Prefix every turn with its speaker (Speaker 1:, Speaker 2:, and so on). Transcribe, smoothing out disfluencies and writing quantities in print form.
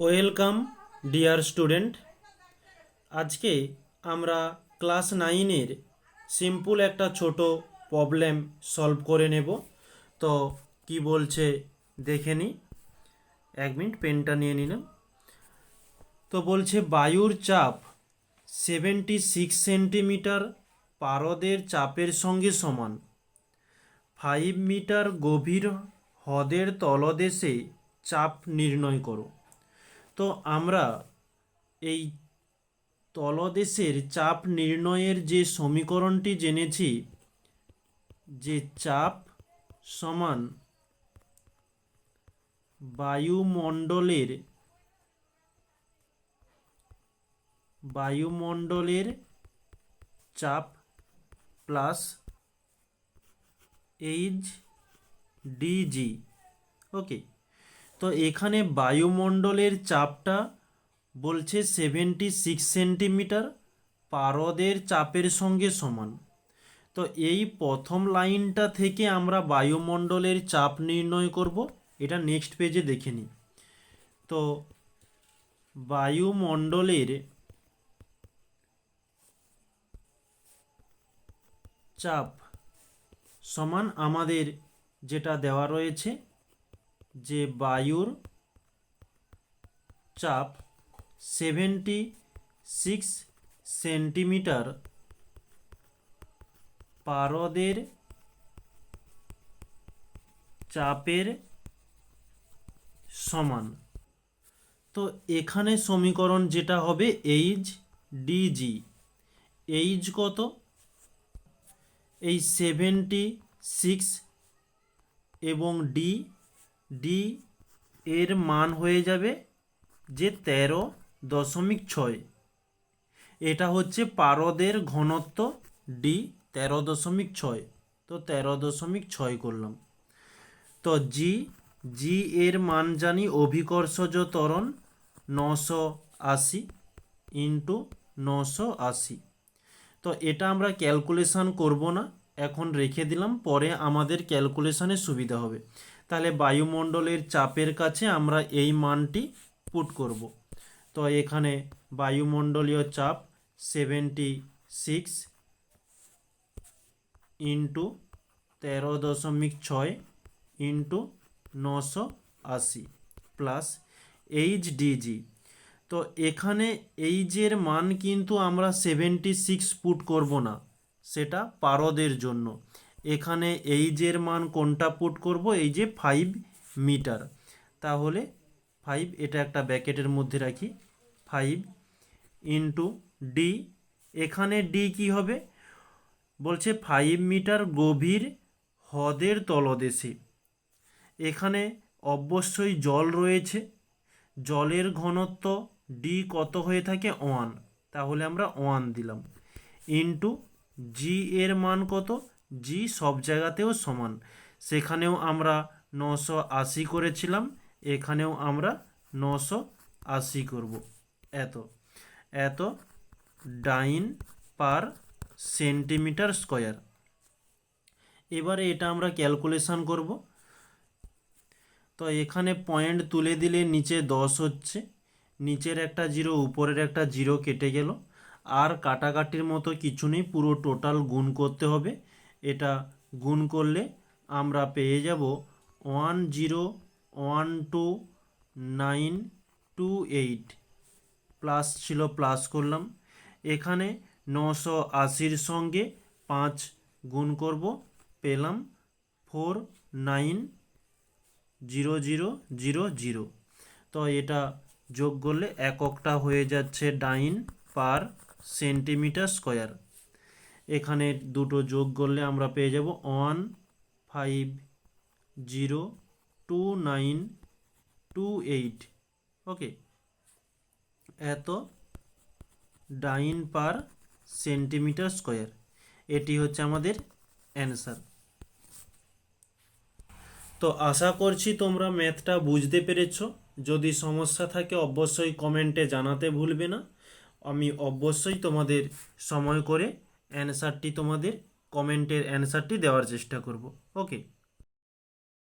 Speaker 1: Welcome dear student. আজকে আমরা class 9-এর simple একটা ছোট প্রবলেম সলভ করে নেব। তো কি বলছে দেখে নিই। 1 মিনিট পেনটা নিয়ে নিলাম। তো বলছে বায়ুর চাপ 76 সেন্টিমিটার পারদের চাপের সঙ্গে সমান। 5 মিটার গভীর হ্রদের তলদেশে চাপ নির্ণয় করো। তো আমরা এই তলদেশের চাপ নির্ণয়ের যে সমীকরণটি জেনেছি, যে চাপ সমান বায়ুমণ্ডলের চাপ প্লাস এইচ ডিজি। ওকে, তো এখানে বায়ুমণ্ডলের চাপটা বলছে 76 সেন্টিমিটার পারদের চাপের সঙ্গে সমান। তো এই প্রথম লাইনটা থেকে আমরা বায়ুমণ্ডলের চাপ নির্ণয় করব। এটা নেক্সট পেজে দেখে নিই। তো বায়ুমণ্ডলের চাপ সমান আমাদের যেটা দেওয়া রয়েছে, যে বায়ুর চাপ 76 সেন্টিমিটার পারদের চাপের সমান। তো এখানে সমীকরণ যেটা হবে এইচ ডিজি। এইচ কত? এই 76 এবং ডি ডি এর মান হয়ে যাবে যে 13.6। এটা হচ্ছে পারদের ঘনত্ব ডি 13.6। তো 13.6 করলাম। তো জি জি এর মান জানি, অভিকর্ষজ ত্বরণ 980 ইন্টু 980। তো এটা আমরা ক্যালকুলেশন করব না, এখন রেখে দিলাম, পরে আমাদের ক্যালকুলেশনে সুবিধা হবে। তাহলে বায়ুমণ্ডলের চাপের কাছে আমরা এই মানটি পুট করব। তো এখানে বায়ুমণ্ডলীয় চাপ 76 into 13.6 into 980 plus H DG. তো এখানে এইচের মান কিন্তু আমরা 76 পুট করব না, সেটা পারদের জন্য। এখানে এইচের মান কোনটা পুট করব? এই যে 5 মিটার। তাহলে 5, এটা একটা ব্র্যাকেটের মধ্যে রাখি, 5 ইন্টু ডি। এখানে ডি কি হবে? বলছে 5 মিটার গভীর হ্রদের তলদেশে। এখানে অবশ্যই জল রয়েছে, জলের ঘনত্ব ডি কত হয়ে থাকে? 1। তাহলে আমরা 1 দিলাম ইন্টু জি এর মান কত? জি সব জায়গাতেও সমান, সেখানেও আমরা 980 করেছিলাম, এখানেও আমরা 980 করব। এত এত ডাইন পার সেন্টিমিটার স্কোয়ার। এবারে এটা আমরা ক্যালকুলেশন করব। তো এখানে পয়েন্ট তুলে দিলে নিচে 10 হচ্ছে, নিচের একটা জিরো উপরের একটা জিরো কেটে গেল, আর কাটাকাটির মতো কিছু নেই, পুরো টোটাল গুণ করতে হবে। এটা গুণ করলে আমরা পেয়ে যাব 101298 প্লাস ছিল, প্লাস করলাম। এখানে 980-র সঙ্গে 5 গুণ করব, পেলাম 490000। তো এটা যোগ করলে এককটা হয়ে যাচ্ছে ডাইন পার সেন্টিমিটার স্কোয়ার। এখানে দুটো যোগ করলে আমরা পেয়ে যাব 1502928। ওকে, এত ডাইন পার সেন্টিমিটার স্কোয়ার। এটি হচ্ছে আমাদের অ্যান্সার। তো আশা করছি তোমরা ম্যাথটা বুঝতে পেরেছো। যদি সমস্যা থাকে অবশ্যই কমেন্টে জানাতে ভুলবে না। আমি অবশ্যই তোমাদের সময় করে অ্যান্সারটি, তোমাদের কমেন্টের অ্যান্সারটি দেওয়ার চেষ্টা করব। ওকে।